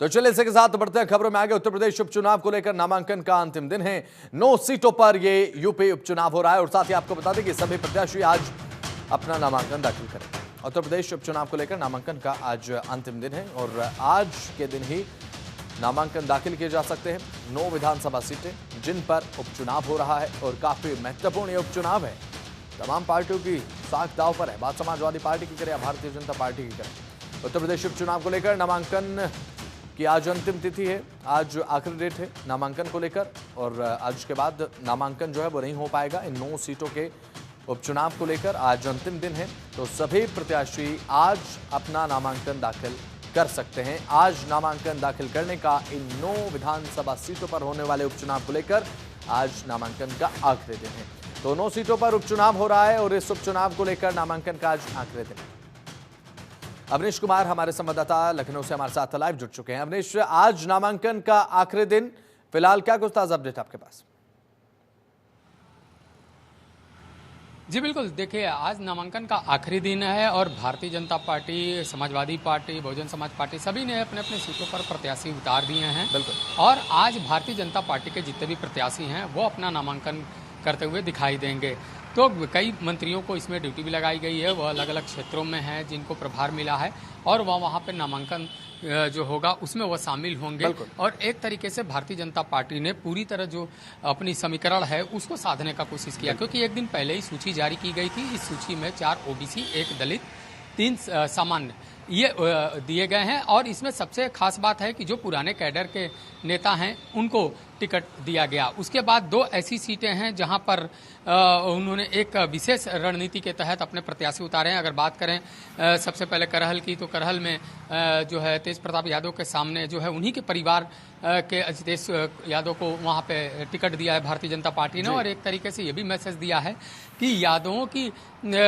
तो चलिए इसी के साथ बढ़ते हैं खबरों में आगे। उत्तर प्रदेश उपचुनाव को लेकर नामांकन का अंतिम दिन है। 9 सीटों पर ये यूपी उपचुनाव हो रहा है और साथ ही आपको बता दें कि सभी प्रत्याशी आज अपना नामांकन दाखिल करेंगे। उत्तर प्रदेश उपचुनाव को लेकर नामांकन का आज अंतिम दिन है और आज के दिन ही नामांकन दाखिल किए जा सकते हैं। 9 विधानसभा सीटें जिन पर उपचुनाव हो रहा है और काफी महत्वपूर्ण ये उपचुनाव है। तमाम पार्टियों की साख दांव पर है। बात समाजवादी पार्टी की करें या भारतीय जनता पार्टी की करें, उत्तर प्रदेश उपचुनाव को लेकर नामांकन कि आज अंतिम तिथि है, आज आखिरी डेट है नामांकन को लेकर और आज के बाद नामांकन जो है वो नहीं हो पाएगा। इन 9 सीटों के उपचुनाव को लेकर आज अंतिम दिन है, तो सभी प्रत्याशी आज अपना नामांकन दाखिल कर सकते हैं। आज नामांकन दाखिल करने का इन 9 विधानसभा सीटों पर होने वाले उपचुनाव को लेकर आज नामांकन का आखिरी दिन है। तो 9 सीटों पर उपचुनाव हो रहा है और इस उपचुनाव को लेकर नामांकन का आज आखिरी दिन है। अवनीश कुमार हमारे संवाददाता लखनऊ से हमारे साथ लाइव जुड़ चुके हैं। अवनीश, आज नामांकन का आखिरी दिन, फिलहाल क्या कुछ ताजा अपडेट आपके पास? जी बिल्कुल, देखिए आज नामांकन का आखिरी दिन है और Bharatiya Janata party, Samajwadi party, Bahujan Samaj party सभी ने अपने अपने सीटों पर प्रत्याशी उतार दिए हैं। बिल्कुल। और आज भारतीय जनता पार्टी के जितने भी प्रत्याशी हैं वो अपना नामांकन करते हुए दिखाई देंगे। तो कई मंत्रियों को इसमें ड्यूटी भी लगाई गई है, वह अलग अलग क्षेत्रों में हैं जिनको प्रभार मिला है और वह वहाँ पर नामांकन जो होगा उसमें वह शामिल होंगे। और एक तरीके से भारतीय जनता पार्टी ने पूरी तरह जो अपनी समीकरण है उसको साधने का कोशिश किया, क्योंकि एक दिन पहले ही सूची जारी की गई थी। इस सूची में 4 ओबीसी, 1 दलित, 3 सामान्य ये दिए गए हैं। और इसमें सबसे खास बात है कि जो पुराने कैडर के नेता हैं उनको टिकट दिया गया। उसके बाद 2 ऐसी सीटें हैं जहां पर उन्होंने एक विशेष रणनीति के तहत अपने प्रत्याशी उतारे हैं। अगर बात करें सबसे पहले करहल की, तो करहल में जो है तेज प्रताप यादव के सामने जो है उन्हीं के परिवार के अजितेश यादव को वहां पे टिकट दिया है भारतीय जनता पार्टी ने। और एक तरीके से ये भी मैसेज दिया है कि यादवों की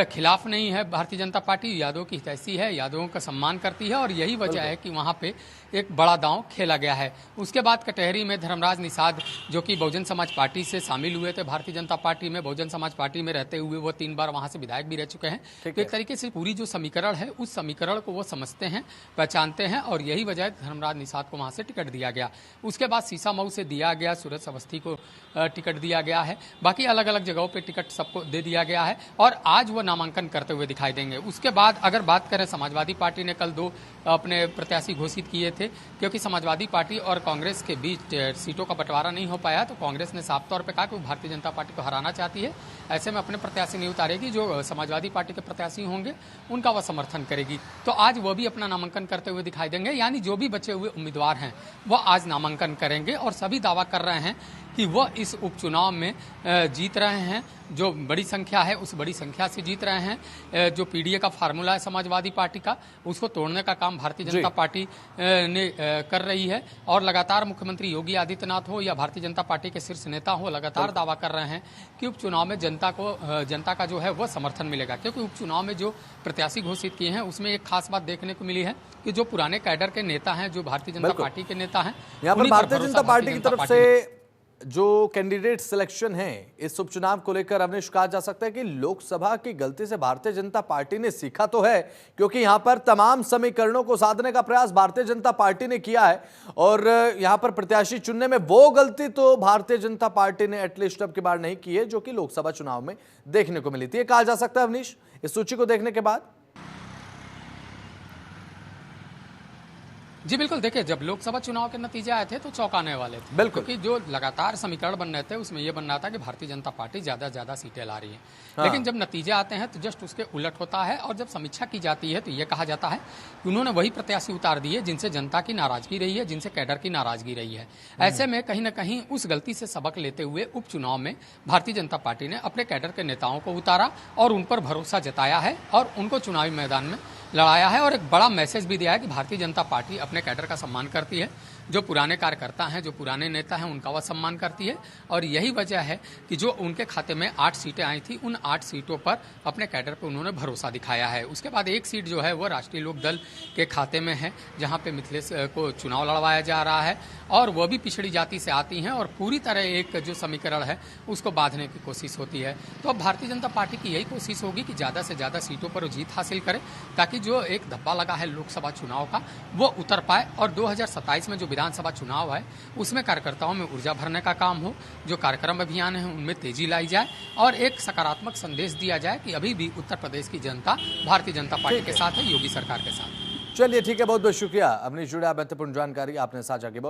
खिलाफ नहीं है भारतीय जनता पार्टी, यादवों की हितैषी है, यादवों का सम्मान करती है और यही वजह है कि वहां पे एक बड़ा दांव खेला गया है। उसके बाद कटहरी में धर्मराज निषाद, जो कि बहुजन समाज पार्टी से शामिल हुए थे भारतीय जनता पार्टी में, बहुजन समाज पार्टी में रहते हुए वो 3 बार वहां से विधायक भी रह चुके हैं। तो एक तरीके से पूरी जो समीकरण है उस समीकरण को वो समझते हैं, पहचानते हैं और यही वजह है धर्मराज निषाद को वहां से टिकट दिया गया। उसके बाद सीसामऊ से दिया गया, सूरज अवस्थी को टिकट दिया गया है। बाकी अलग अलग जगहों पर टिकट सबको दे दिया गया है और आज वो नामांकन करते हुए दिखाई देंगे। उसके बाद अगर बात करें, समाजवादी पार्टी ने कल 2 अपने प्रत्याशी घोषित किए थे, क्योंकि समाजवादी पार्टी और कांग्रेस के बीच सीटों का बंटवारा नहीं हो पाया, तो कांग्रेस ने साफ तौर पे कहा कि वो भारतीय जनता पार्टी को हराना चाहती है, ऐसे में अपने प्रत्याशी नहीं उतारेगी। जो समाजवादी पार्टी के प्रत्याशी होंगे उनका वह समर्थन करेगी। तो आज वो भी अपना नामांकन करते हुए दिखाई देंगे। यानी जो भी बचे हुए उम्मीदवार हैं वह आज नामांकन करेंगे और सभी दावा कर रहे हैं कि वह इस उपचुनाव में जीत रहे हैं। जो बड़ी संख्या है उस बड़ी संख्या से जीत रहे हैं। जो पीडीए का फार्मूला है समाजवादी पार्टी का, उसको तोड़ने का काम भारतीय जनता पार्टी ने कर रही है। और लगातार मुख्यमंत्री योगी आदित्यनाथ हो या भारतीय जनता पार्टी के शीर्ष नेता हो, लगातार दावा कर रहे हैं कि उपचुनाव में जनता का जो है वह समर्थन मिलेगा। क्योंकि उपचुनाव में जो प्रत्याशी घोषित किए हैं उसमें एक खास बात देखने को मिली है कि जो पुराने कैडर के नेता हैं, जो भारतीय जनता पार्टी के नेता हैं, यहाँ पर भारतीय जनता पार्टी की तरफ से जो कैंडिडेट सिलेक्शन है इस उपचुनाव को लेकर अवनीश, कहा जा सकता है कि लोकसभा की गलती से भारतीय जनता पार्टी ने सीखा तो है, क्योंकि यहां पर तमाम समीकरणों को साधने का प्रयास भारतीय जनता पार्टी ने किया है और यहां पर प्रत्याशी चुनने में वो गलती तो भारतीय जनता पार्टी ने एटलीस्ट अब की बार नहीं की है, जो कि लोकसभा चुनाव में देखने को मिली थी। कहा जा सकता है अवनीश इस सूची को देखने के बाद? जी बिल्कुल, देखिए जब लोकसभा चुनाव के नतीजे आए थे तो चौंकाने वाले थे। बिल्कुल, क्योंकि जो लगातार समीकरण बन रहे थे उसमें यह बन रहा था कि भारतीय जनता पार्टी ज्यादा से ज्यादा सीटें ला रही है। लेकिन जब नतीजे आते हैं तो जस्ट उसके उलट होता है और जब समीक्षा की जाती है तो यह कहा जाता है कि उन्होंने वही प्रत्याशी उतार दिए जिनसे जनता की नाराजगी रही है, जिनसे कैडर की नाराजगी रही है। ऐसे में कहीं ना कहीं उस गलती से सबक लेते हुए उपचुनाव में भारतीय जनता पार्टी ने अपने कैडर के नेताओं को उतारा और उन पर भरोसा जताया है और उनको चुनावी मैदान में लड़ाया है। और एक बड़ा मैसेज भी दिया है कि भारतीय जनता पार्टी अपने कैडर का सम्मान करती है, जो पुराने कार्यकर्ता हैं, जो पुराने नेता हैं, उनका वह सम्मान करती है। और यही वजह है कि जो उनके खाते में 8 सीटें आई थी, उन 8 सीटों पर अपने कैडर पर उन्होंने भरोसा दिखाया है। उसके बाद एक सीट जो है वो राष्ट्रीय लोक दल के खाते में है, जहां पे मिथिलेश को चुनाव लड़वाया जा रहा है और वह भी पिछड़ी जाति से आती हैं और पूरी तरह एक जो समीकरण है उसको बांधने की कोशिश होती है। तो अब भारतीय जनता पार्टी की यही कोशिश होगी कि ज़्यादा से ज़्यादा सीटों पर जीत हासिल करे, ताकि ताकि जो एक धब्बा लगा है लोकसभा चुनाव का वो उतर पाए और 2027 में जो विधानसभा चुनाव है उसमें कार्यकर्ताओं में ऊर्जा भरने का काम हो, जो कार्यक्रम अभियान है उनमें तेजी लाई जाए और एक सकारात्मक संदेश दिया जाए कि अभी भी उत्तर प्रदेश की जनता भारतीय जनता पार्टी के साथ है, योगी सरकार के साथ। चलिए ठीक है, बहुत बहुत शुक्रिया। अपनी जुड़े महत्वपूर्ण जानकारी आपने साझा की। बहुत